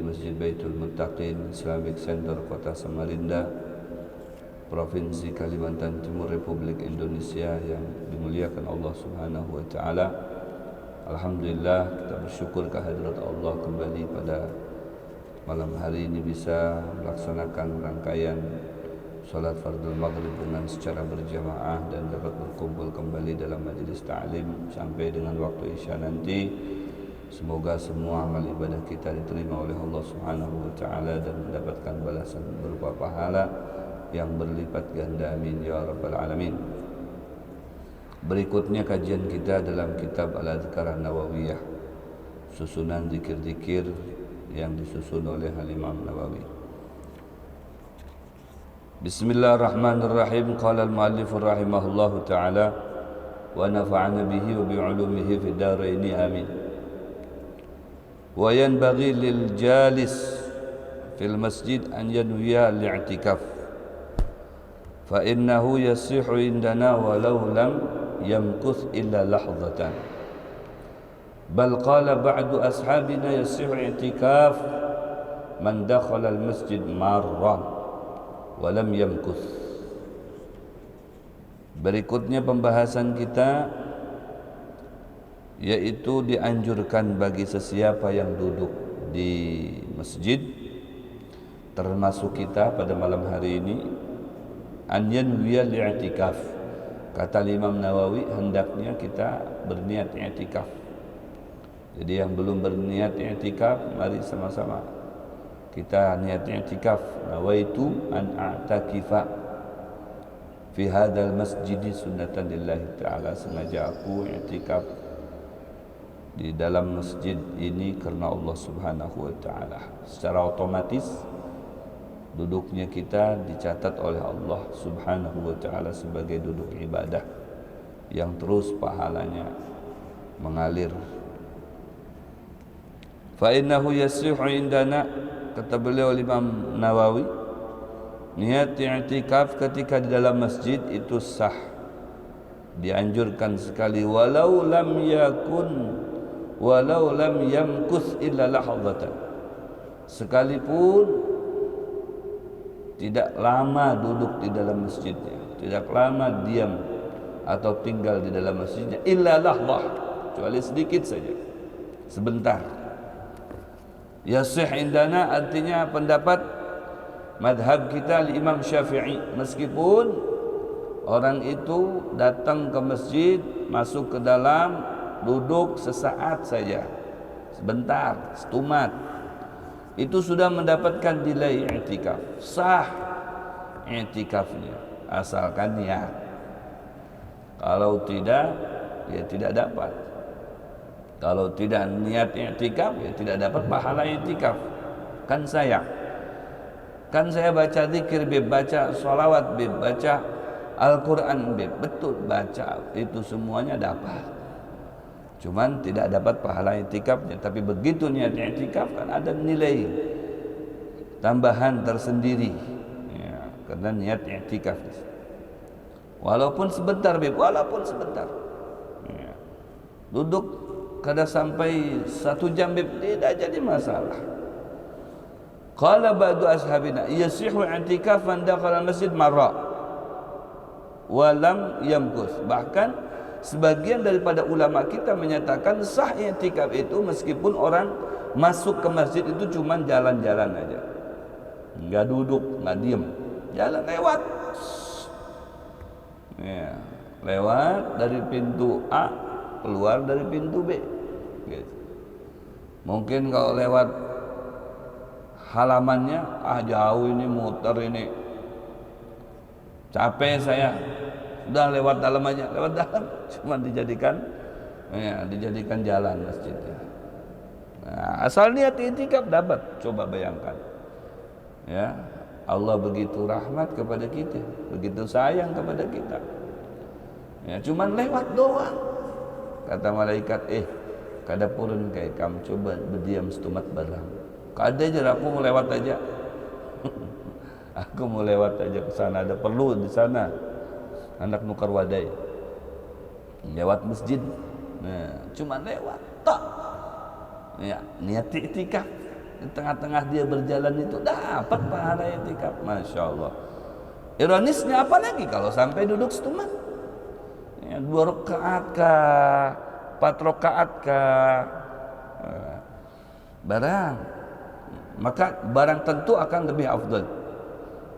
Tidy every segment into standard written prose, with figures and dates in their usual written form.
Masjid Baitul Muttaqin Islamic Center Kota Samarinda, Provinsi Kalimantan Timur, Republik Indonesia yang dimuliakan Allah Subhanahu wa taala. Alhamdulillah, kita bersyukur kehadirat Allah kembali pada malam hari ini bisa melaksanakan rangkaian salat fardhu maghrib dengan secara berjamaah dan dapat berkumpul kembali dalam majelis ta'lim sampai dengan waktu isya nanti. Semoga semua amal ibadah kita diterima oleh Allah Subhanahu wa taala dan mendapatkan balasan berupa pahala yang berlipat ganda, amin ya rabbal alamin. Berikutnya kajian kita dalam kitab Al-Adhkar An-Nawawiyah, susunan zikir-zikir yang disusun oleh Al-Imam Nawawi. Bismillahirrahmanirrahim. Qala al-muallif rahimahullahu ta'ala wa nafa'ana bihi wa bi'ulumihi fid dharain amin. Wa yanbaghi lil jalis fil masjid an yanwiya al-i'tikaf fa innahu yasihu indana walau lam yamkuth illa lahzatan. Bal qala ba'du ashabina yasihu i'tikaf man dakhala al-masjid marran wa lam yamkuth. Berikutnya pembahasan kita, yaitu dianjurkan bagi sesiapa yang duduk di masjid, termasuk kita pada malam hari ini, an yanwiya al-i'tikaf. Kata Imam Nawawi, hendaknya kita berniat i'tikaf. Jadi yang belum berniat i'tikaf, mari sama-sama kita niat i'tikaf. Nawaitu an a'takifa fi hadzal masjid sunnatan lillahi ta'ala. Sengaja aku i'tikaf di dalam masjid ini karena Allah Subhanahu wa taala. Secara otomatis duduknya kita dicatat oleh Allah Subhanahu wa taala sebagai duduk ibadah yang terus pahalanya mengalir. Fa innahu yasihu indana, kata beliau Imam Nawawi, niat i'tikaf ketika di dalam masjid itu sah, dianjurkan sekali, walau lam yamkuth illa lahzatan, sekalipun tidak lama duduk di dalam masjidnya, tidak lama diam atau tinggal di dalam masjidnya, illa lahzah, kecuali sedikit saja, sebentar. Yasih indana artinya pendapat madhab kita Imam Syafi'i, meskipun orang itu datang ke masjid, masuk ke dalam, duduk sesaat saja, sebentar, setumat, itu sudah mendapatkan nilai i'tikaf, sah i'tikafnya, asalkan niat. Kalau tidak, ya tidak dapat. Kalau tidak niat i'tikaf, ya tidak dapat pahala i'tikaf. Kan saya baca zikir beb, baca sholawat beb, baca Al-Quran beb, betul baca, itu semuanya dapat. Cuman tidak dapat pahala i'tikafnya. Tapi begitu niat i'tikaf kan ada nilai tambahan tersendiri ya, karena niat i'tikaf. Walaupun sebentar beb, walaupun sebentar ya. Duduk kada sampai 1 jam beb, tidak jadi masalah. Qala ba'du ashabina yasihu i'tikaf man dakhala masjid marra wa lam yamkuth. Bahkan sebagian daripada ulama kita menyatakan sah i'tikaf itu meskipun orang masuk ke masjid itu cuma jalan-jalan aja, enggak duduk, enggak diem, jalan lewat ya, lewat dari pintu A keluar dari pintu B gitu. Mungkin kalau lewat halamannya, jauh ini, muter ini, capek saya, udah lewat dalam aja, lewat dalam, cuma dijadikan jalan masjidnya. Nah, asal niat i'tikaf dapat. Coba bayangkan ya, Allah begitu rahmat kepada kita, begitu sayang kepada kita ya, cuman lewat doang. Kata malaikat, kada purun kayak kamu, coba berdiam setumat barang. Kada aja, aku mau lewat aja. Aku mau lewat aja ke sana, ada perlu di sana. Anak nukar wadai. Lewat masjid. Nah, cuma lewat. Tak. Ya, niat i'tikaf. di tengah-tengah dia berjalan itu dapat pahala i'tikaf. Masya Allah. Ironisnya apalagi kalau sampai duduk setuman, ya, 2 rakaat kah, 4 rakaat kah, maka barang tentu akan lebih afdal,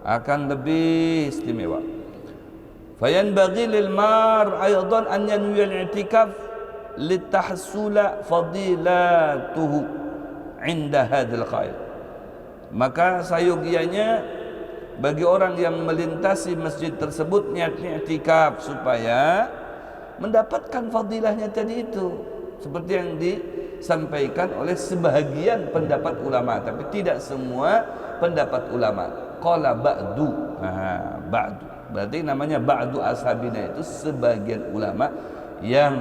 akan lebih istimewa. Fayanbaghi lil mar aidan an yanwi al-i'tikaf litahsula fadilatuhu inda hadzal qail. Maka sayogianya bagi orang yang melintasi masjid tersebut niatnya i'tikaf supaya mendapatkan fadilahnya tadi itu, seperti yang disampaikan oleh sebahagian pendapat ulama, tapi tidak semua pendapat ulama. Qala ba'du, ba'du berarti namanya ba'du ashabina, itu sebagian ulama yang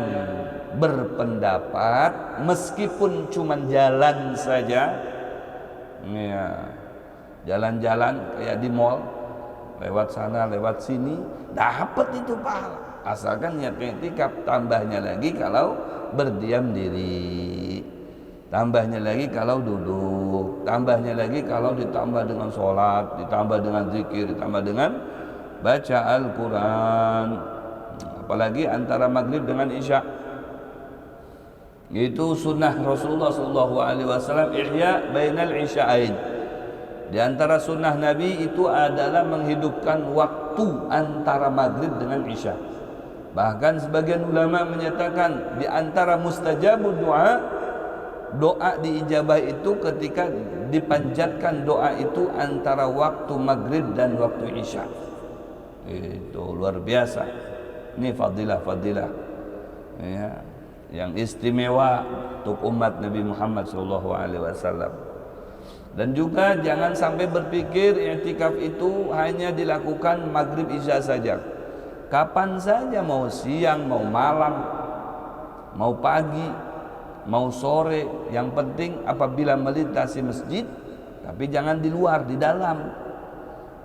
berpendapat meskipun cuma jalan saja, ya, jalan-jalan kayak di mall, lewat sana lewat sini, dapat itu pahala asalkan niatnya i'tikaf. Tambahnya lagi kalau berdiam diri, tambahnya lagi kalau duduk, tambahnya lagi kalau ditambah dengan sholat, ditambah dengan zikir, ditambah dengan baca Al-Quran. Apalagi antara maghrib dengan isya, itu sunnah Rasulullah SAW, ihya bainal isya'ain. Di antara sunnah Nabi itu adalah menghidupkan waktu antara maghrib dengan isya. Bahkan sebagian ulama menyatakan di antara mustajabud doa, doa diijabah itu ketika dipanjatkan doa itu antara waktu maghrib dan waktu isya. Itu luar biasa. Ini fadilah-fadilah, ya, yang istimewa untuk umat Nabi Muhammad SAW. Dan juga jangan sampai berpikir i'tikaf itu hanya dilakukan maghrib isya saja. Kapan saja, mau siang, mau malam, mau pagi, mau sore, yang penting apabila melintasi masjid, tapi jangan di luar, di dalam.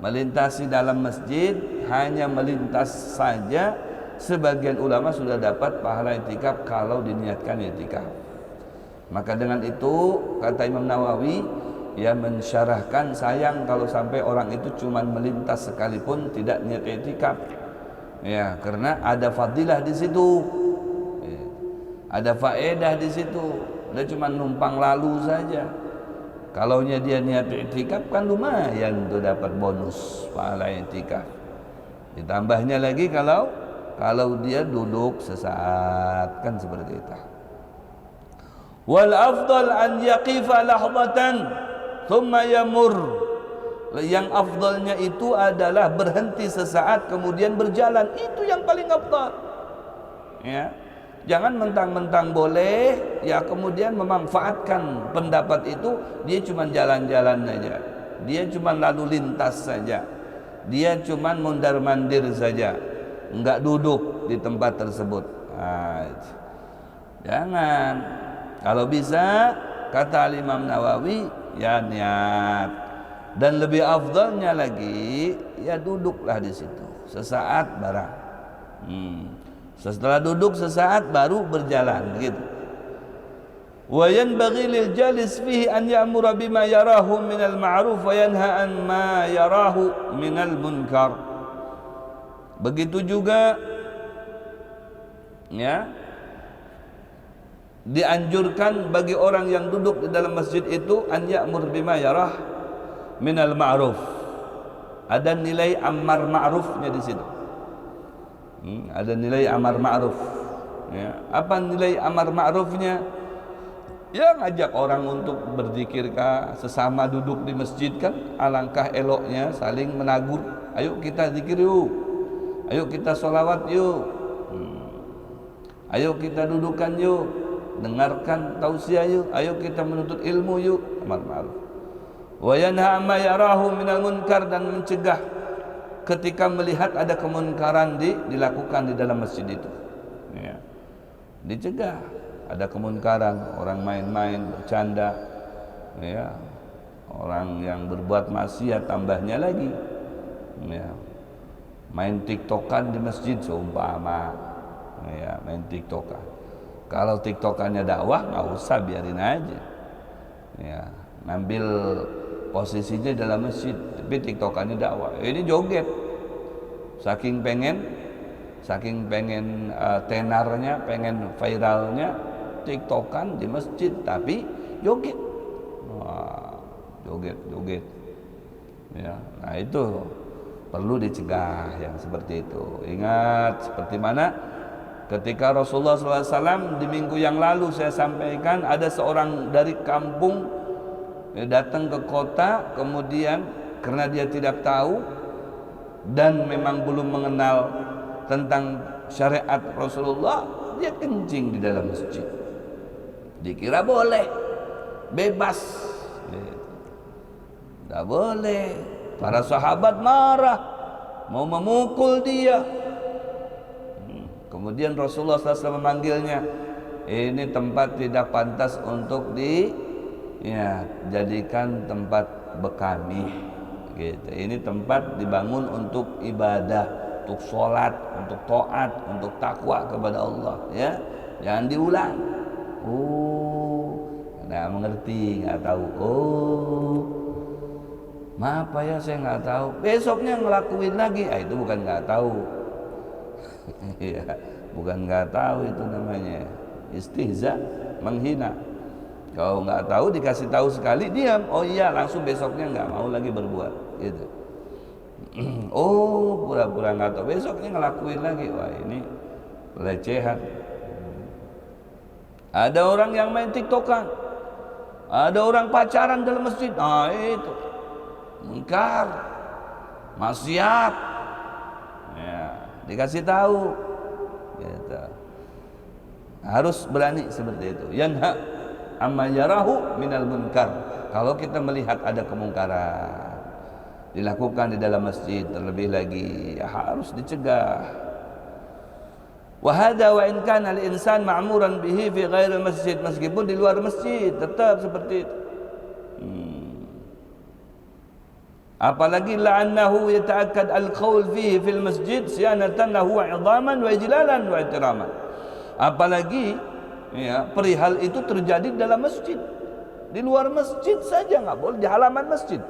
Melintasi dalam masjid, hanya melintas saja, sebagian ulama sudah dapat pahala i'tikaf kalau diniatkan i'tikaf. Maka dengan itu kata Imam Nawawi, ia mensyarahkan sayang kalau sampai orang itu cuma melintas sekalipun tidak niat i'tikaf. Ya, karena ada fadilah di situ, ya, ada faedah di situ. Dia cuma numpang lalu saja. Kalaunya dia niat i'tikaf kan lumayan tuh dapat bonus pahala i'tikaf. Ditambahnya lagi kalau dia duduk sesaat, kan seperti itu. Wal afdal an yaqifa lahdatan thumma yamur. Yang afdalnya itu adalah berhenti sesaat kemudian berjalan, itu yang paling afdal. Ya. Jangan mentang-mentang boleh ya kemudian memanfaatkan pendapat itu, dia cuma jalan-jalan saja, dia cuma lalu lintas saja, dia cuma mondar-mandir saja, enggak duduk di tempat tersebut. Jangan. Kalau bisa, kata Imam Nawawi, ya niat. Dan lebih afdalnya lagi, ya duduklah di situ sesaat barang. Setelah duduk sesaat baru berjalan, begitu. Wa yanbaghi lil jalis fihi an ya'mura bima yarahu minal ma'ruf wa yanha an ma yarahu minal munkar. Begitu juga, ya, dianjurkan bagi orang yang duduk di dalam masjid itu an ya'mur bima yarah minal ma'ruf. Ada nilai amar ma'rufnya di situ. Ada nilai amar ma'ruf. Ya. Apa nilai amar ma'rufnya? Ya ngajak orang untuk berzikir kah, sesama duduk di masjid kan, alangkah eloknya saling menagur. Ayo kita zikir yuk. Ayo kita sholawat yuk. Ayo kita dudukan yuk. Dengarkan tausiah yuk. Ayo kita menuntut ilmu yuk. Amar ma'ruf. Wa yanha amma yarahu minal munkar, dan mencegah ketika melihat ada kemunkaran dilakukan di dalam masjid itu. Ya. Dicegah ada kemunkaran, orang main-main, bercanda, ya. Orang yang berbuat maksiat tambahnya lagi. Ya. Main tiktokan di masjid seumpama. Ya, main tiktokan. Kalau tiktokannya dakwah nggak usah, biarin aja. Ya. ngambil posisinya dalam masjid, tapi tiktokannya dakwah. Ini joget, saking pengen tenarnya, pengen viralnya, tiktokan di masjid tapi joget. Wah, joget ya. Nah itu perlu dicegah yang seperti itu. Ingat seperti mana ketika Rasulullah SAW di minggu yang lalu saya sampaikan, ada seorang dari kampung datang ke kota, kemudian karena dia tidak tahu dan memang belum mengenal tentang syariat Rasulullah, dia kencing di dalam masjid. Dikira boleh, bebas, tidak boleh. Para sahabat marah, mau memukul dia. Kemudian Rasulullah SAW memanggilnya, ini tempat tidak pantas untuk jadikan tempat bekami gitu. Ini tempat dibangun untuk ibadah, untuk sholat, untuk taat, untuk takwa kepada Allah, ya. Jangan diulang. Nggak mengerti, nggak tahu. Maaf ya, saya nggak tahu. Besoknya ngelakuin lagi. Itu bukan nggak tahu. Ya, bukan nggak tahu, itu namanya istihza, menghina. Kalau nggak tahu dikasih tahu sekali diam, oh iya, langsung besoknya nggak mau lagi berbuat, gitu. Pura-pura nggak tahu, besoknya ngelakuin lagi. Wah, ini pelecehan. Ada orang yang main tiktokan, ada orang pacaran dalam masjid. Nah itu mungkar, maksiat. Ya, dikasih tahu, gitu. Harus berani seperti itu. Yanha amma yarahu minal munkar. Kalau kita melihat ada kemungkaran dilakukan di dalam masjid, terlebih lagi harus dicegah. Wa hadza wa in kana al-insan ma'muran bihi fi ghairi masjid, meskipun di luar masjid tetap seperti itu. Apalagi la'annahu yata'akkad al-qaul fihi fil masjid siyanatan lahu wa 'idhaman wa ijlalan wa ihtiraman. Apalagi ya, perihal itu terjadi dalam masjid. Di luar masjid saja nggak boleh, di halaman masjid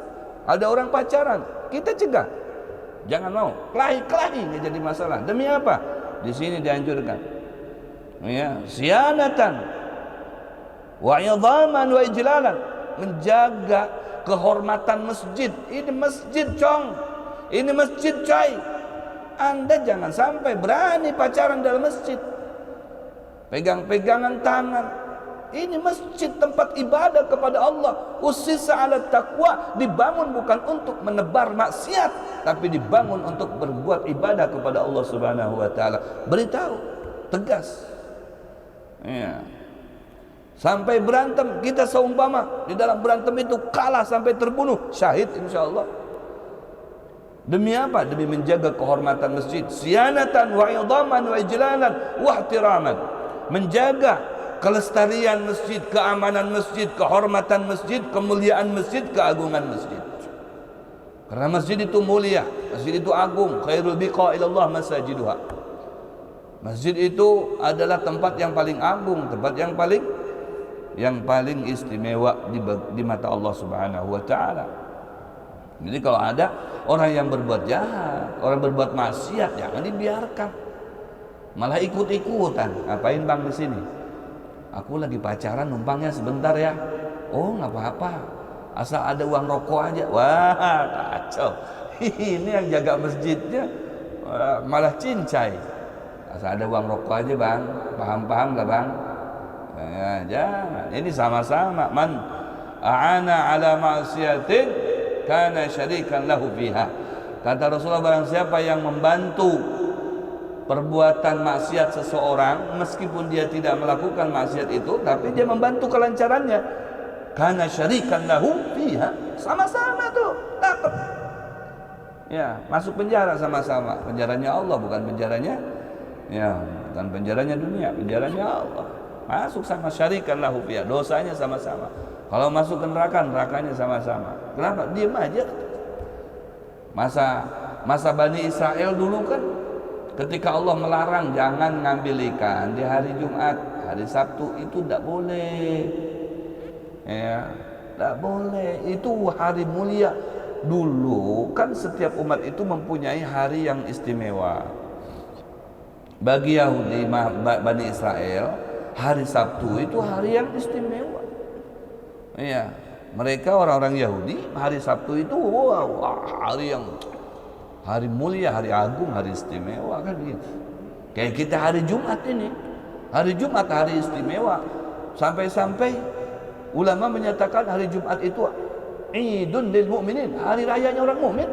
ada orang pacaran, kita cegah, jangan mau. Kelahi nggak jadi masalah. Demi apa? Di sini dianjurkan, ya, sianatan wa idhaman wa ijlalan, menjaga kehormatan masjid. Ini masjid, cong, ini masjid, coy. Anda jangan sampai berani pacaran dalam masjid, pegang-pegangan tangan. Ini masjid, tempat ibadah kepada Allah. Ussisa 'ala taqwa, dibangun bukan untuk menebar maksiat, tapi dibangun untuk berbuat ibadah kepada Allah Subhanahu wa taala. Beritahu tegas. Ya. Sampai berantem, kita seumpama di dalam berantem itu kalah sampai terbunuh, syahid insyaallah. Demi apa? Demi menjaga kehormatan masjid. Siyanatan wa idhaman wa ijlalan wa ihtiraman. Menjaga kelestarian masjid, keamanan masjid, kehormatan masjid, kemuliaan masjid, keagungan masjid. Karena masjid itu mulia, masjid itu agung. Khairul biqa ilallah masajiduha. Masjid itu adalah tempat yang paling agung, tempat yang paling istimewa di mata Allah Subhanahu wa taala. Jadi kalau ada orang yang berbuat jahat, orang berbuat maksiat, jangan dibiarkan. Malah ikut-ikutan. Ngapain bang di sini? Aku lagi pacaran, numpangnya sebentar ya. Oh nggak apa-apa, asal ada uang rokok aja. Wah kacau. Ini yang jaga masjidnya malah cincai. Asal ada uang rokok aja bang, paham-paham lah bang. Ya, jangan. Ini sama-sama. Man a'ana ala ma'siyatin kana syarikan lahu fiha. Kata Rasulullah, barang siapa yang membantu perbuatan maksiat seseorang, meskipun dia tidak melakukan maksiat itu, tapi dia membantu kelancarannya, karena syarikan lahu fiha, sama-sama tuh dapat. Ya, masuk penjara sama-sama. Penjaranya Allah, bukan penjaranya, ya, bukan penjaranya dunia, penjaranya Allah. Masuk sama, syarikan lahu fiha, dosanya sama-sama. Kalau masuk ke neraka, nerakanya sama-sama. Kenapa? Diam aja. Masa Bani Israel dulu kan, ketika Allah melarang jangan ngambil ikan di hari Jumat, hari Sabtu itu tidak boleh, ya, Tidak boleh, itu hari mulia. Dulu kan setiap umat itu mempunyai hari yang istimewa. Bagi Yahudi, Bani Israel, hari Sabtu itu hari yang istimewa. Iya, mereka orang-orang Yahudi, hari Sabtu itu hari mulia, hari agung, hari istimewa kan gitu. Kayak kita hari Jumat ini, hari Jumat hari istimewa. Sampai-sampai ulama menyatakan hari Jumat itu Idun lil mu'minin, hari rayanya orang mukmin.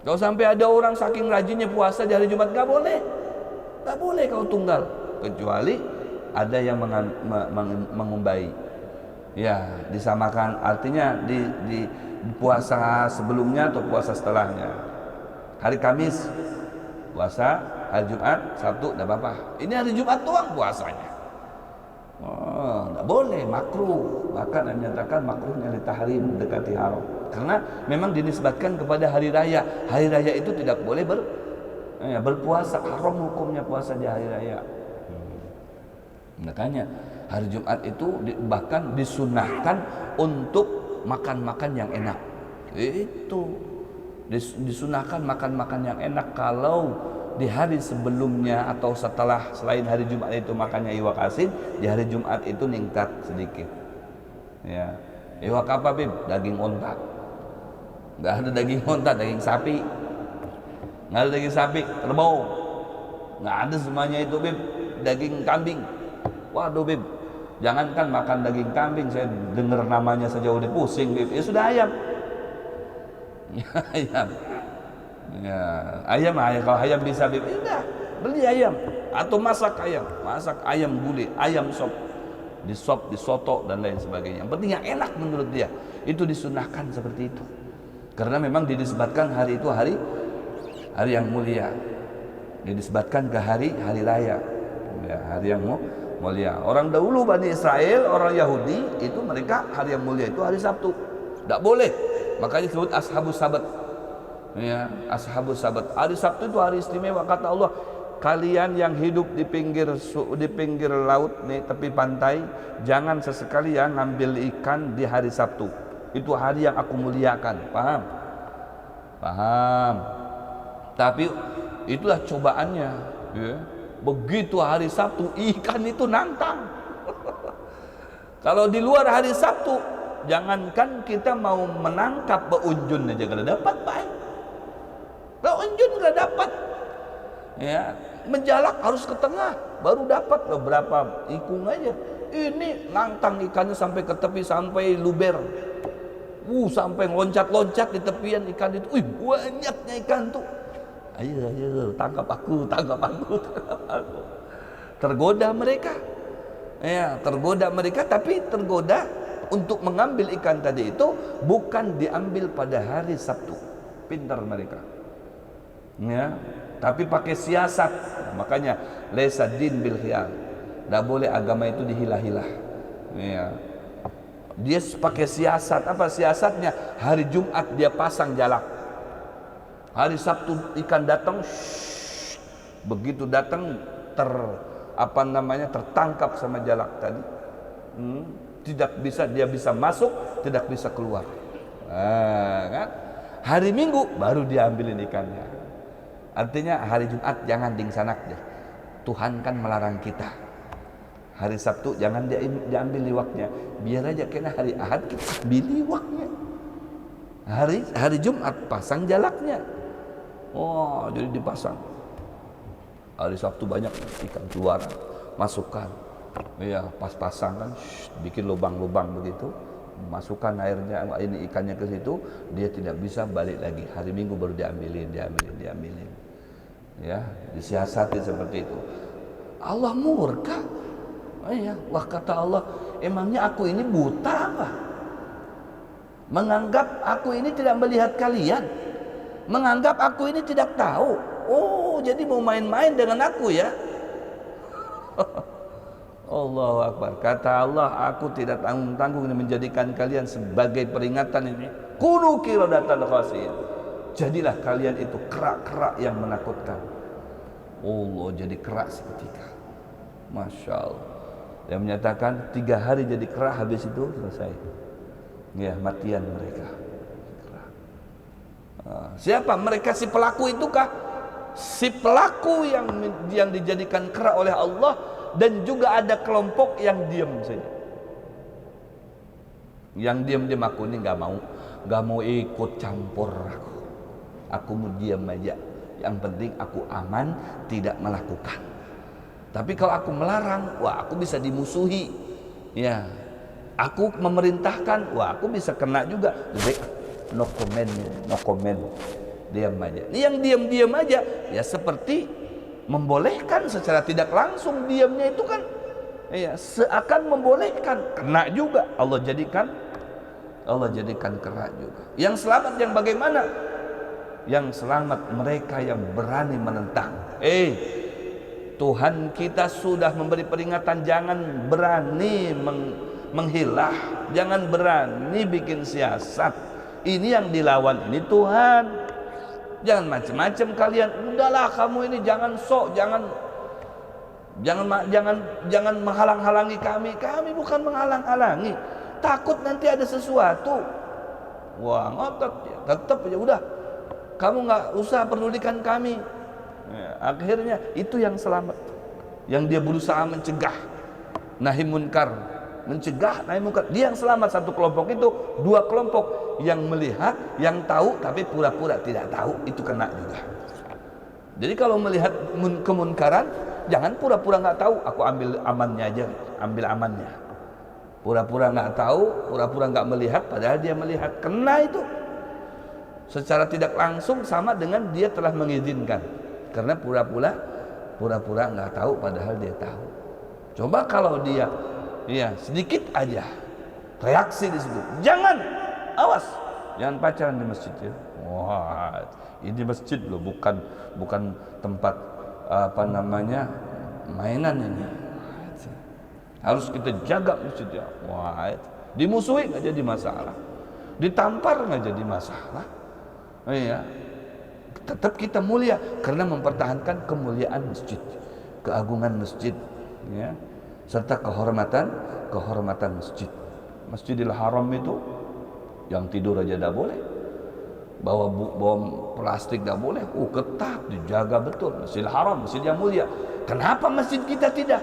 Kalau sampai ada orang saking rajinnya puasa di hari Jumat, gak boleh. Gak boleh kau tunggal, kecuali ada yang mengumbai. Ya, disamakan, artinya di puasa sebelumnya atau puasa setelahnya. Hari Kamis puasa, hari Jumat, Sabtu tidak apa-apa. Ini hari Jumat doang puasanya. Oh, tidak boleh, makruh. Bahkan menyatakan makruhnya litahrim, mendekati haram. Karena memang dinisbatkan kepada hari raya. Hari raya itu tidak boleh berpuasa, haram hukumnya puasa di hari raya. Makanya hari Jumat itu bahkan disunahkan untuk makan-makan yang enak. Itu disunahkan makan-makan yang enak. Kalau di hari sebelumnya atau setelah, selain hari Jumat itu makannya iwak asin, di hari Jumat itu ningkat sedikit. Ya, iwak apa Bib? Daging onta. Nggak ada daging onta, daging sapi. Nggak ada daging sapi, kerbau. Nggak ada semuanya itu Bib. Daging kambing. Waduh Bib, jangankan makan daging kambing, saya dengar namanya saja udah pusing Bib. Ya sudah ayam. Ayam. Ya, ayam kalau ayam bisa Bib, enggak, beli ayam atau masak ayam gulai, ayam sop, disoto dan lain sebagainya. Yang penting yang enak menurut dia. Itu disunahkan seperti itu. Karena memang dinisbatkan hari itu hari yang mulia. Dinisbatkan ke hari raya. Ya, hari yang mulia. Orang dahulu Bani Israel, orang Yahudi, itu mereka hari yang mulia itu hari Sabtu. Tidak boleh. Makanya disebut Ashabus Sabat. Ya, Ashabus Sabat. Hari Sabtu itu hari istimewa. Kata Allah, kalian yang hidup di pinggir laut nih, tepi pantai, jangan sesekali ya ngambil ikan di hari Sabtu. Itu hari yang aku muliakan. Paham? Paham. Tapi itulah cobaannya. Ya. Begitu hari Sabtu, ikan itu nantang. Kalau di luar hari Sabtu, jangankan kita mau menangkap beunjun aja kalau dapat baik. Beunjun nggak dapat. Ya, menjalak harus ke tengah, baru dapat beberapa ikung aja. Ini nantang ikannya sampai ke tepi, sampai luber. Sampai loncat-loncat di tepian ikan itu. Banyaknya ikan tuh. Ayo, tangkap aku. Tergoda mereka. Ya, tergoda mereka, tapi tergoda untuk mengambil ikan tadi itu bukan diambil pada hari Sabtu. Pintar mereka. Ya, tapi pakai siasat. Makanya laisa din bil khiyal. Tidak boleh agama itu dihilah-hilah. Ya. Dia pakai siasat. Apa siasatnya? Hari Jumat dia pasang jalak. Hari Sabtu ikan datang, begitu datang tertangkap sama jalak tadi. Tidak bisa, dia bisa masuk, tidak bisa keluar. Kan? Hari Minggu baru diambilin ikannya. Artinya hari Jumat jangan dingsanak deh. Tuhan kan melarang kita. Hari Sabtu jangan diambil liwaknya. Biar aja kena hari Ahad kita ambil liwaknya. Hari Jumat pasang jalaknya. Jadi dipasang. Hari Sabtu banyak ikan keluar, masukkan. Iya, pas-pasang kan, bikin lubang-lubang begitu. Masukkan airnya, ini ikannya ke situ, dia tidak bisa balik lagi. Hari Minggu baru diambilin. Ya, disiasati seperti itu. Allah murka. Iya, wah kata Allah, emangnya aku ini buta apa? Menganggap aku ini tidak melihat kalian, menganggap aku ini tidak tahu. Jadi mau main-main dengan aku ya? Allahu Akbar. Kata Allah, aku tidak tanggung-tanggung menjadikan kalian sebagai peringatan ini. Kunu qiradatan khasiin. Jadilah kalian itu kerak-kerak yang menakutkan. Allah jadi kerak seketika. Masya Allah. Yang menyatakan 3 hari jadi kerak, habis itu selesai. Ya, matian mereka. Siapa mereka? Si pelaku itukah? Si pelaku yang dijadikan kera oleh Allah, dan juga ada kelompok yang diam saja. Yang diam-diam, aku ini nggak mau ikut campur aku. Aku mau diam aja. Yang penting aku aman, tidak melakukan. Tapi kalau aku melarang, wah aku bisa dimusuhi. Ya, aku memerintahkan, wah aku bisa kena juga. Jadi no comment, diam aja. Ini yang diam-diam aja, ya seperti membolehkan secara tidak langsung. Diamnya itu kan, ya seakan membolehkan, kena juga. Allah jadikan kera juga. Yang selamat yang bagaimana? Yang selamat mereka yang berani menentang. Tuhan kita sudah memberi peringatan, jangan berani menghilah, jangan berani bikin siasat. Ini yang dilawan ini Tuhan. Jangan macam-macam kalian. Udahlah kamu ini jangan sok, jangan menghalang-halangi kami. Kami bukan menghalang-halangi. Takut nanti ada sesuatu. Wah ngotot ya, tetap aja udah. Kamu nggak usah pedulikan kami. Ya, akhirnya itu yang selamat. Yang dia berusaha mencegah nahi munkar, dia yang selamat. Satu kelompok itu, dua kelompok yang melihat, yang tahu tapi pura-pura tidak tahu, itu kena juga. Jadi kalau melihat kemunkaran, jangan pura-pura nggak tahu. Aku ambil amannya aja, ambil amannya. Pura-pura nggak tahu, pura-pura nggak melihat, padahal dia melihat, kena itu. Secara tidak langsung sama dengan dia telah mengizinkan, karena pura-pura nggak tahu padahal dia tahu. Coba kalau dia sedikit aja reaksi di situ, jangan, awas, jangan pacaran di masjid ya. Wah, ini masjid loh, bukan tempat mainan ini. Harus kita jaga masjid ya. Wah, dimusuhi nggak jadi masalah, ditampar nggak jadi masalah. Iya, tetap kita mulia karena mempertahankan kemuliaan masjid, keagungan masjid, ya, serta kehormatan masjid. Masjidil Haram itu yang tidur aja tidak boleh, bawa plastik tidak boleh. Ketat, dijaga betul. Masjidil Haram, masjid yang mulia. Kenapa masjid kita tidak?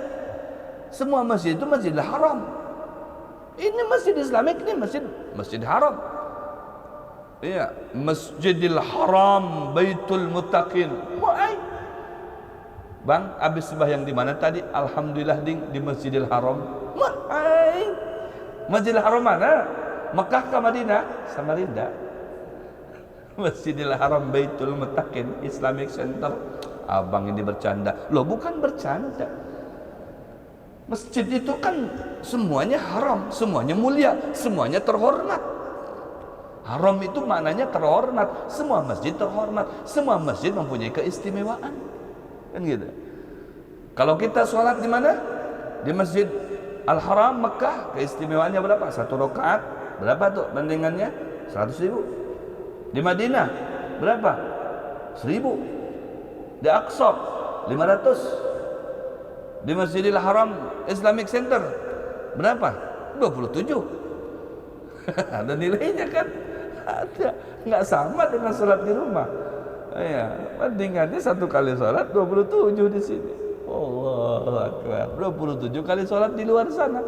Semua masjid itu Masjidil Haram. Ini masjid Islamik, ini masjid Haram. Iya, Masjidil Haram, Baitul Muttaqin. Wah, Bang, habis sembahyang di mana tadi? Alhamdulillah di Masjidil Haram. Wah, Masjidil Haram mana? Mekah ke Madinah? Samarinda. Masjidil Haram, Baitul Muttaqin, Islamic Center. Abang ini bercanda. Loh, bukan bercanda. Masjid itu kan semuanya haram, semuanya mulia, semuanya terhormat. Haram itu maknanya terhormat. Semua masjid terhormat, semua masjid mempunyai keistimewaan, kan gitu. Kalau kita sholat di mana? Di Masjid Al-Haram Mekah, keistimewaannya berapa? 1 rakaat berapa tuh bandingannya? 100.000. Di Madinah berapa? 1.000. Di Aqsa 500. Di Masjidil Haram Islamic Center berapa? 27. Ada nilainya kan? Ada, nggak sama dengan sholat di rumah. Ya, bandingannya 1 kali sholat 27 di sini. Allahu Akbar. 27 kali sholat di luar sana.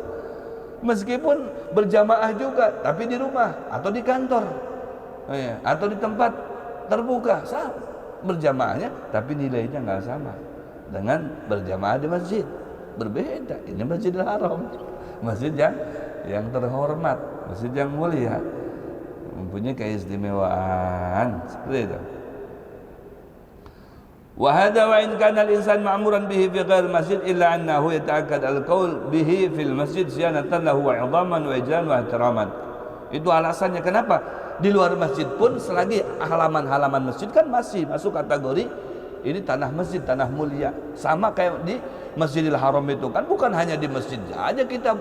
Meskipun berjamaah juga, tapi di rumah atau di kantor, ya, atau di tempat terbuka, sama berjamaahnya, tapi nilainya nggak sama dengan berjamaah di masjid. Berbeda. Ini Masjidil Haram, masjid yang terhormat, masjid yang mulia, mempunyai keistimewaan seperti itu. Wa hadha wa in kana al-insan ma'muran bihi fi ghairi masjid illa annahu yata'akkad al-qaul bihi fil masjid ziyanatan lahu wa 'idhaman wa ijlalan wa ihtiraman. Itu alasannya kenapa di luar masjid pun selagi halaman-halaman masjid kan masih masuk kategori ini tanah masjid, tanah mulia. Sama kayak di Masjidil Haram itu kan bukan hanya di masjid aja kita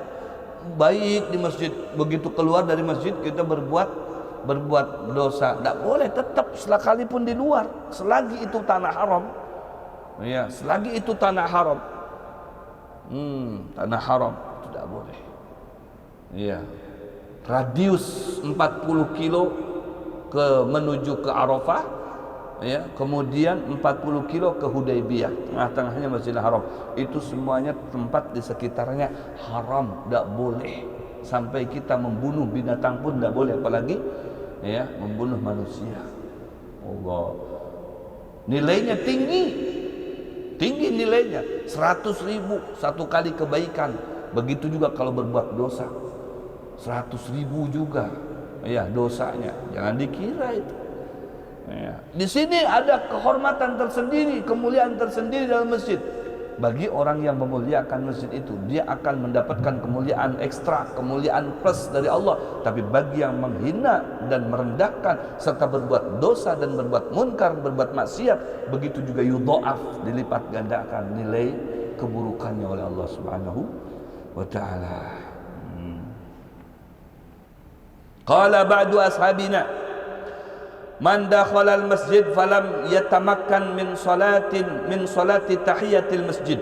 baik di masjid, begitu keluar dari masjid kita berbuat dosa, tidak boleh. Tetap sekalipun di luar, selagi itu tanah haram, ya, selagi itu tanah haram, tanah haram tidak boleh, ya. radius 40 kilo menuju ke Arafah, ya, kemudian 40 kilo ke Hudaybiyah, tengah-tengahnya Masjidil Haram. Itu semuanya tempat di sekitarnya haram, tidak boleh. Sampai kita membunuh binatang pun tidak boleh, apalagi ya membunuh manusia. Allah, nilainya tinggi nilainya, 100.000 satu kali kebaikan. Begitu juga kalau berbuat dosa, 100.000 juga ya dosanya. Jangan dikira itu ya. Di sini ada kehormatan tersendiri, kemuliaan tersendiri dalam masjid. Bagi orang yang memuliakan masjid itu, dia akan mendapatkan kemuliaan ekstra, kemuliaan plus dari Allah. Tapi bagi yang menghina dan merendahkan serta berbuat dosa dan berbuat munkar, berbuat maksiat, begitu juga yudha'af, dilipat gandakan nilai keburukannya oleh Allah Subhanahu wa ta'ala. Qala ba'du ashabina, man dakhala al-masjid falam yatamakkan min salati tahiyatil masjid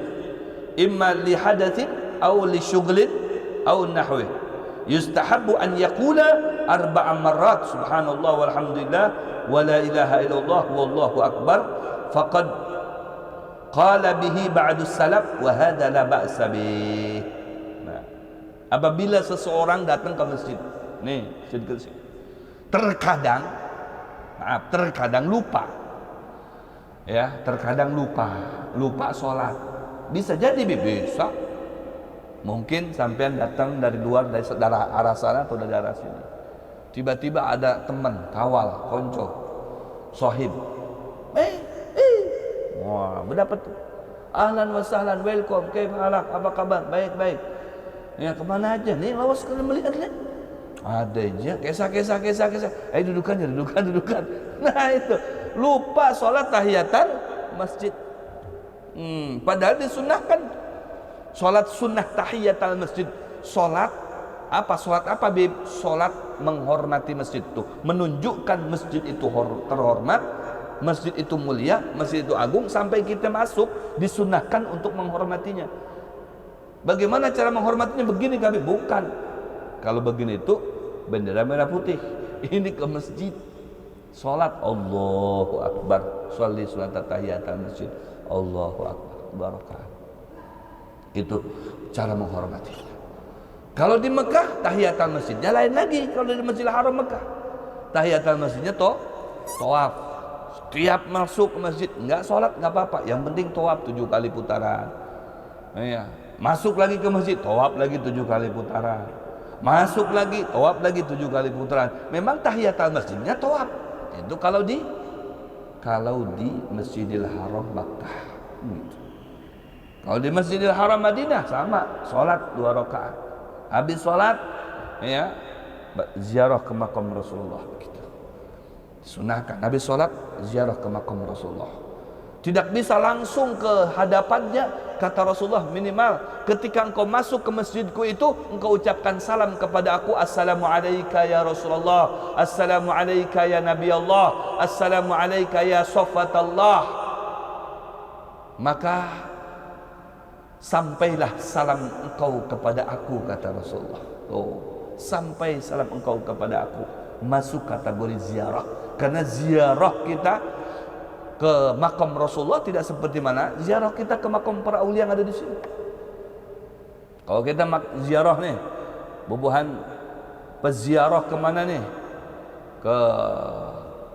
imma li hadathin aw li syughlin aw nahwi, yustahabbu an yaqula 4 marrat subhanallah walhamdulillah wa la ilaha illallah wallahu akbar, faqad qala bihi ba'du salaf wa hadha la ba'sa bih. Nah, apabila seseorang datang ke masjid, nih terkadang lupa, ya, terkadang lupa sholat. Bisa jadi, bisa mungkin sampean datang dari luar, dari arah sana atau dari arah sini, tiba-tiba ada teman kawal, konco, sohib, wah, berdapat tuh, ahlan wa sahlan, welcome, kaif halak, apa kabar, baik, ya, kemana aja nih, lawas kalian melihat lihat. Ada aja kisah. Dudukan. Nah itu, lupa sholat tahiyatan masjid. Padahal disunahkan sholat sunnah tahiyatul masjid. Sholat apa, Bib? Sholat menghormati masjid itu, menunjukkan masjid itu terhormat, masjid itu mulia, masjid itu agung. Sampai kita masuk disunahkan untuk menghormatinya. Bagaimana cara menghormatinya? Begini kami, bukan. Kalau begini itu bendera merah putih. Ini ke masjid, sholat Allahu Akbar, sholli sholat tahiyatul masjid, Allahu Akbar, barakah. Itu cara menghormati. Kalau di Mekah tahiyatul masjidnya lain lagi. Kalau di Masjidil Haram Mekah, tahiyatul masjidnya tawaf. Setiap masuk ke masjid, enggak sholat enggak apa-apa, yang penting tawaf 7 kali putaran. Ya. Masuk lagi ke masjid, tawaf lagi 7 kali putaran. Masuk lagi, tawaf lagi 7 kali putaran. Memang tahiyatul masjidnya tawaf. Itu kalau di Masjidil Haram Makkah. Kalau di Masjidil Haram Madinah sama, sholat 2 rakaat. Habis sholat, ya, ziarah ke makam Rasulullah. Begitu. Sunahkan. Habis sholat, ziarah ke makam Rasulullah. Tidak bisa langsung ke hadapannya, kata Rasulullah, minimal ketika engkau masuk ke masjidku itu, engkau ucapkan salam kepada aku, assalamu alayka ya Rasulullah, assalamu alayka ya Nabi Allah, assalamu alayka ya Safatallah. Maka sampailah salam engkau kepada aku, kata Rasulullah. Sampai salam engkau kepada aku, masuk kategori ziarah. Karena ziarah kita ke makam Rasulullah tidak seperti mana ziarah kita ke makam para aulia yang ada di sini. Kalau kita ziarah nih, bubuhan peziarah kemana nih?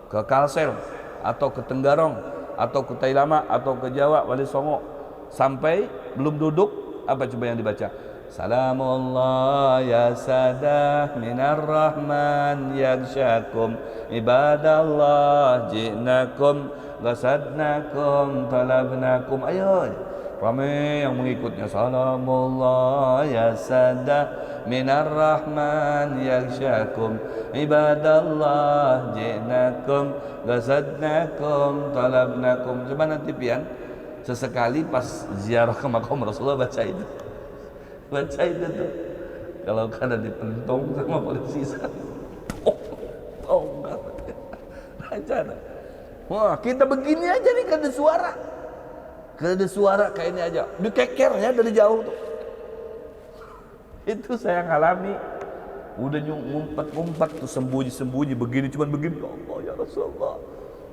Ke Kalsel atau ke Tenggarong atau ke Tailama atau ke Jawa, Wali Songo, sampai belum duduk, apa coba yang dibaca? Salamullah ya sadah minar rahman yagshakum ibadallah ji'nakum qasadnakum talabnakum. Ayo ramai yang mengikutnya. Salamullah ya sadah minar rahman yagshakum ibadallah ji'nakum qasadnakum talabnakum. Coba nanti pian sesekali pas ziarah ke makam Rasulullah baca itu tuh. Kalau kada dipentong sama polisi enggak baca. Wah, kita begini aja nih, kada ada suara kayak ini aja, dikeker ya dari jauh tuh. Itu saya ngalami Udah ngumpet-ngumpet tuh, sembunyi-sembunyi begini, cuman begini, ya Allah ya Rasulullah.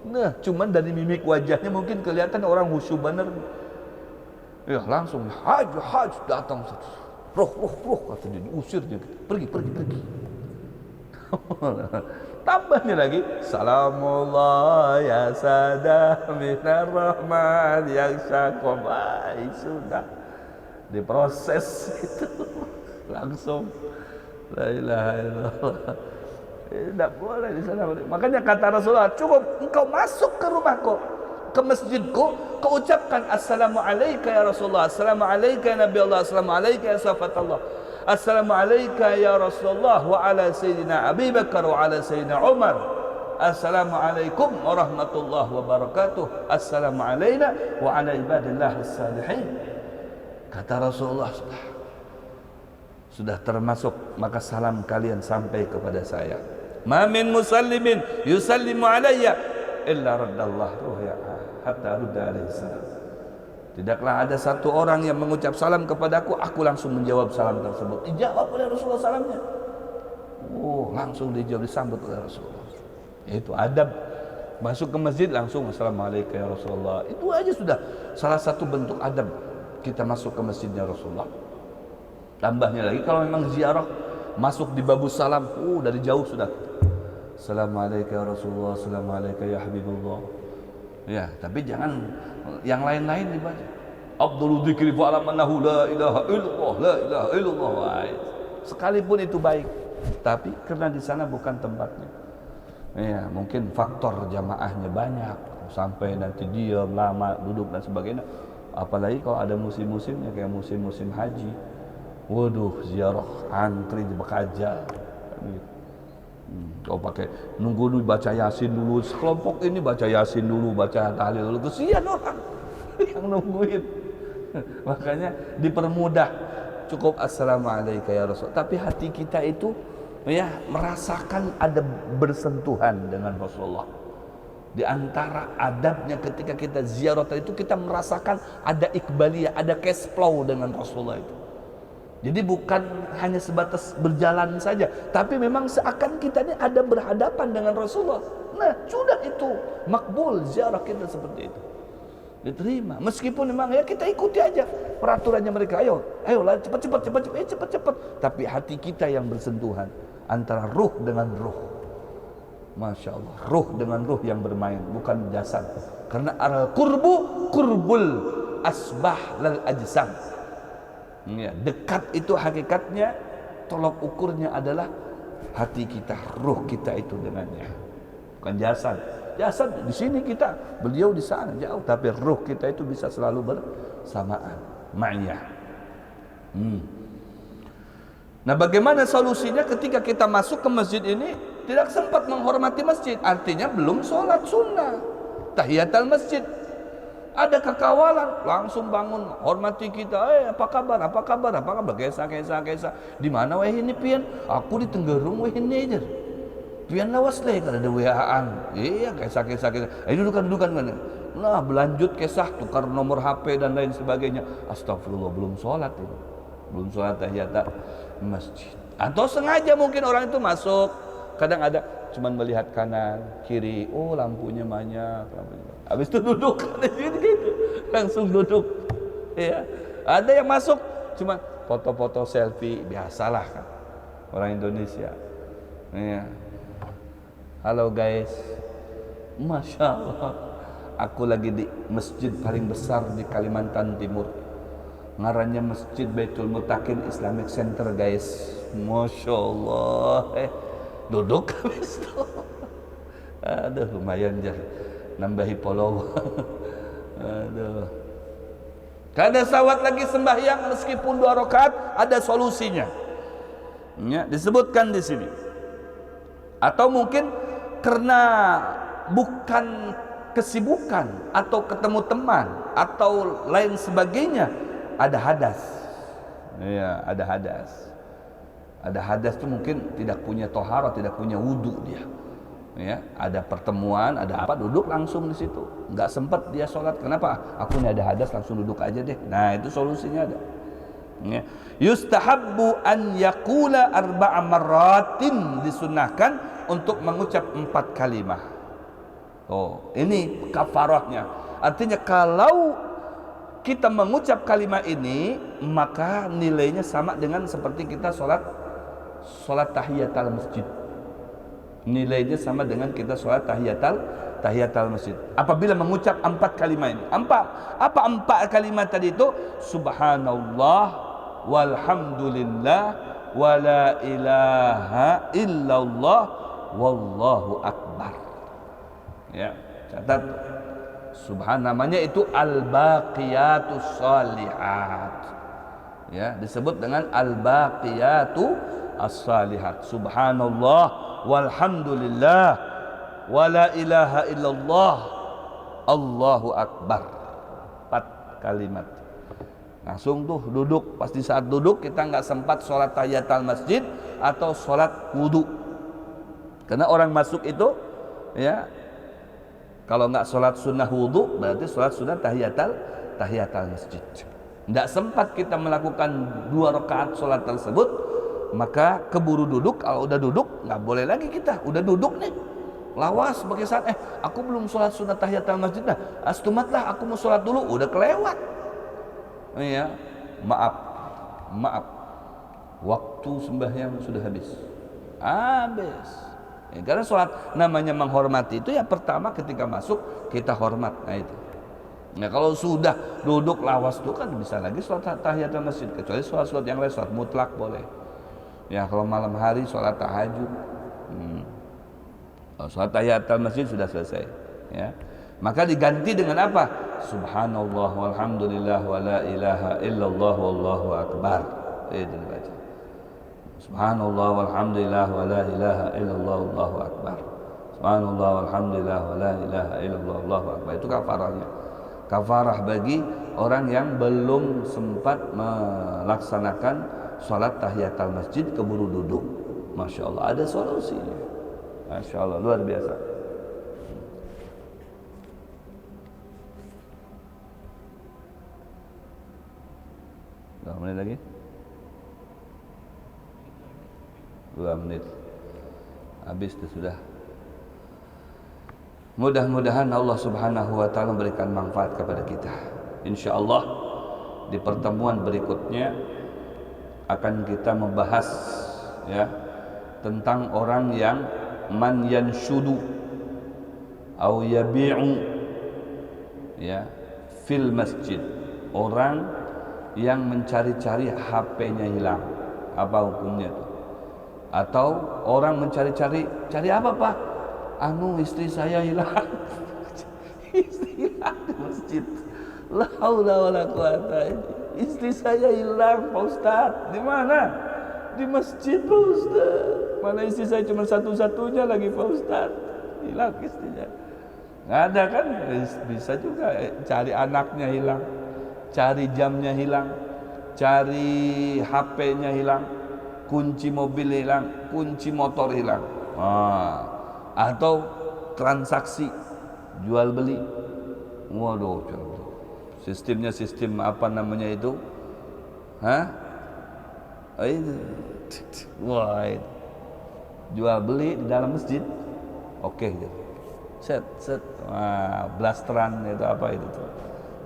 Nah, cuman dari mimik wajahnya mungkin kelihatan orang khusyuk bener. Ya langsung haj datang, roh kata dia, diusir dia, pergi. Tambahnya lagi, salamullah ya sada minar rahman yang syakobai, sudah diproses itu langsung. La ilaha illallah. Tidak boleh di sana. Makanya kata Rasulullah, cukup engkau masuk ke rumahku, ke masjidku, kau ucapkan assalamu alayka ya Rasulullah, assalamu alayka ya Nabi Allah, assalamu alayka ya sahabat Allah, assalamu alayka ya Rasulullah wa ala sayyidina Abi Bakar wa ala sayyidina Umar, assalamu alaikum warahmatullahi wabarakatuh, assalamu alayna wa ala ibadillah as-salihin. Kata Rasulullah, sudah termasuk, maka salam kalian sampai kepada saya. Ma min musallimin yusallimu alayya illa raddallahu ruhya hatta rudda alaihi salam. Tidaklah ada satu orang yang mengucap salam kepadaku, aku langsung menjawab salam tersebut. Dijawab oleh Rasulullah salamnya. Langsung dijawab, disambut oleh Rasulullah. Itu adab. Masuk ke masjid langsung assalamualaikum ya Rasulullah. Itu aja sudah salah satu bentuk adab kita masuk ke masjidnya Rasulullah. Tambahnya lagi kalau memang ziarah masuk di babu salam, dari jauh sudah. Assalamualaikum ya Rasulullah, assalamualaikum ya Habibullah. Ya, tapi jangan yang lain-lain dibaca. Abdul dzikri fa'lam annahu la ilaha illallah, la ilaha illallah. Sekalipun itu baik, tapi karena di sana bukan tempatnya. Ya, mungkin faktor jamaahnya banyak sampai nanti diam lama duduk dan sebagainya. Apalagi kalau ada musim-musimnya kayak musim-musim haji. Waduh, ziarah antri di Bekaja. Kau pakai nunggu dulu, baca Yasin dulu. Sekelompok ini baca Yasin dulu, baca tahlil dulu. Kesian orang yang nungguin. Makanya dipermudah. Cukup assalamualaikum ya Rasul. Tapi hati kita itu ya merasakan ada bersentuhan dengan Rasulullah. Di antara adabnya ketika kita ziarah itu, kita merasakan ada ikbaliyah, ada cash flow dengan Rasulullah itu. Jadi bukan hanya sebatas berjalan saja, tapi memang seakan kita ini ada berhadapan dengan Rasulullah. Nah, sudah itu makbul ziarah kita seperti itu. Diterima. Meskipun memang ya kita ikuti aja peraturannya mereka. Ayo lah cepat. Tapi hati kita yang bersentuhan antara ruh dengan ruh. Masya Allah, ruh dengan ruh yang bermain, bukan jasad. Karena al-qurbu qurbul asbah lal ajsam. Ya, dekat itu hakikatnya, tolok ukurnya adalah hati kita, ruh kita itu dengannya, bukan jasad. Jasad di sini kita, beliau di sana jauh, tapi ruh kita itu bisa selalu bersamaan, ma'iyah. Nah, bagaimana solusinya ketika kita masuk ke masjid ini tidak sempat menghormati masjid? Artinya belum sholat sunnah, tahiyatul masjid. Ada kekawalan, langsung bangun, hormati kita. Apa kabar? Kesa. Di mana weh ini pian? Aku di Tenggerung weh ini aja. Pian lawas leh kalau ada WA-an. Iya, kesa. Ayo dudukan. Nah, berlanjut kesah, tukar nomor HP dan lain sebagainya. Astagfirullah, belum sholat itu. Belum sholat tahiyatul masjid. Atau sengaja mungkin orang itu masuk. Kadang ada cuman melihat kanan, kiri, lampunya banyak. Habis itu duduk gitu, langsung duduk. Ya, ada yang masuk cuma foto-foto selfie, biasalah kan orang Indonesia. Ya. Halo guys, masya Allah, aku lagi di masjid paling besar di Kalimantan Timur. Ngarannya Masjid Baitul Mutakin Islamic Center guys. Masya Allah. Duduk habis itu. Aduh, lumayan jar nambahi follow. Aduh. Kada sawat lagi sembahyang meskipun 2 rakaat, ada solusinya. Ya, disebutkan di sini. Atau mungkin karena bukan kesibukan atau ketemu teman atau lain sebagainya, ada hadas. Ya, ada hadas. Ada hadas itu mungkin tidak punya tohara, tidak punya wudu dia. Ya, ada pertemuan, ada apa, duduk langsung di situ. Enggak sempat dia sholat. Kenapa? Aku ini ada hadas, langsung duduk aja deh. Nah, itu solusinya ada. Ya. Yustahabbu an yaqula arba'a marratin, disunahkan untuk mengucap 4 kalimat. Oh, ini kafarahnya. Artinya kalau kita mengucap kalimat ini, maka nilainya sama dengan seperti kita sholat tahiyatul masjid. Nilainya sama dengan kita sholat tahiyatul masjid. Apabila mengucap 4 kalimat ini. Apa 4 kalimat tadi itu? Subhanallah, walhamdulillah, wala ilaha illallah, wallahu akbar. Ya, catat. Subhan namanya itu al-baqiyatus shalihat. Ya, disebut dengan al-baqiyatu as-salihat. Subhanallah walhamdulillah wala ilaha illallah, Allahu akbar. 4 kalimat. Langsung tuh duduk. Pasti saat duduk kita nggak sempat sholat tahiyatul masjid atau sholat wudu. Karena orang masuk itu, ya, kalau nggak sholat sunnah wudu, berarti sholat sunnah tahiyatul masjid. Tidak sempat kita melakukan 2 rakaat sholat tersebut, maka keburu duduk. Kalau udah duduk, nggak boleh lagi kita. Udah duduk nih, lawas sebagai saat, aku belum sholat sunnah tahiyatul masjid, nah astumatlah aku mau sholat dulu, udah kelewat. Ya, maaf, waktu sembahyang sudah habis. Ya, karena sholat namanya menghormati itu ya, pertama ketika masuk kita hormat. Nah itu. Nah kalau sudah duduk lawas itu kan bisa lagi sholat tahiyatul masjid, kecuali sholat yang lain, sholat mutlak boleh. Ya kalau malam hari sholat tahajud, sholat tahiyatul masjid sudah selesai. Ya, maka diganti dengan apa? Subhanallah walhamdulillah wala ilaha illallah wallahu akbar. Itu dibaca. Subhanallah walhamdulillah wala ilaha illallah Allahu akbar. Subhanallah walhamdulillah wala ilaha illallah Allahu akbar. Itu kafarahnya. Kafarah bagi orang yang belum sempat melaksanakan salat tahiyatul masjid keburu duduk. Masya Allah, ada solusinya. Masya Allah, luar biasa. Berapa menit lagi? 2 menit habis itu sudah. Mudah-mudahan Allah Subhanahu wa taala memberikan manfaat kepada kita. Insyaallah di pertemuan berikutnya akan kita membahas, ya, tentang orang yang man yanshudu au yabi'u, ya, fil masjid. Orang yang mencari-cari HP-nya hilang. Apa hukumnya itu? Atau orang mencari-cari apa, Pak? Istri saya hilang. Istri hilang di masjid. La haula wala quwata. Istri saya hilang, Pak Ustaz. Di mana? Di masjid, Pak Ustaz. Mana istri saya cuma satu-satunya lagi, Pak Ustaz. Hilang istrinya. Nggak ada kan? Bisa juga cari anaknya hilang, cari jamnya hilang, cari HP-nya hilang, kunci mobil hilang, kunci motor hilang. Atau transaksi jual beli. Waduh, sistemnya sistem apa namanya itu? Wah, jual beli di dalam masjid. Oke, gitu. Set. Blasteran itu apa itu tuh?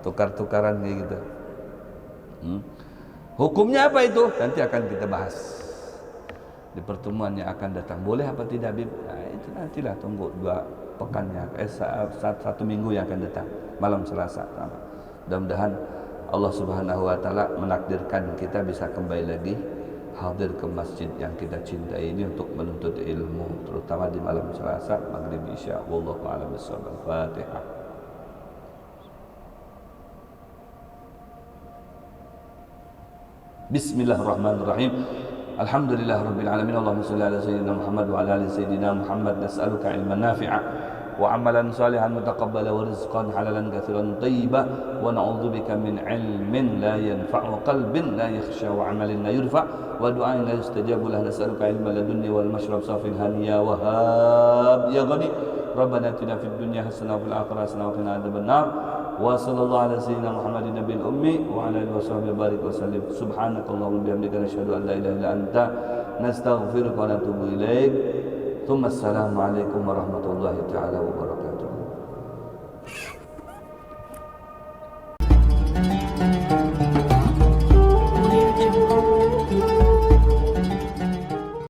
Tukar-tukaran kayak gitu. Hukumnya apa itu? Nanti akan kita bahas di pertemuan yang akan datang. Boleh apa tidak, Habib? Nah, itu nantilah, tunggu 2 pekannya, 1 minggu yang akan datang, malam Selasa. Mudah-mudahan Allah Subhanahu wa taala menakdirkan kita bisa kembali lagi hadir ke masjid yang kita cintai ini untuk menuntut ilmu, terutama di malam Selasa, maghrib, isya. Wallahu a'lam bishawab. Al-Fatihah. Bismillahirrahmanirrahim. Alhamdulillah rabbil alamin. Allahumma shalli ala sayyidina Muhammad wa ala ali sayyidina Muhammad. Nas'aluka ilman nafi'a wa amalan salihan mutaqabbala wa rizqan halalan katsiran thayyiba wa na'udzubika min ilmin la yanfa'u, qalbin la yakhsha, wa amalin la yurfa, wa du'ain la yustajabu lahu. Nas'aluka ilman ladunni wal mashrab safin haniya wa hab ya ghani. Rabbana atina fid dunya hasanah wa fil akhirati hasanah wa qina adzabannar. wa sallallahu ala sayyidina Muhammadin nabiyil ummi wa ala alihi washabihi barik wa sallim. Subhanakallahumma bihamdika nasyhadu an la ilaha illa anta nastaghfiruka wa natubu ilaik. Tsumma assalamu alaikum warahmatullahi taala wabarakatuh.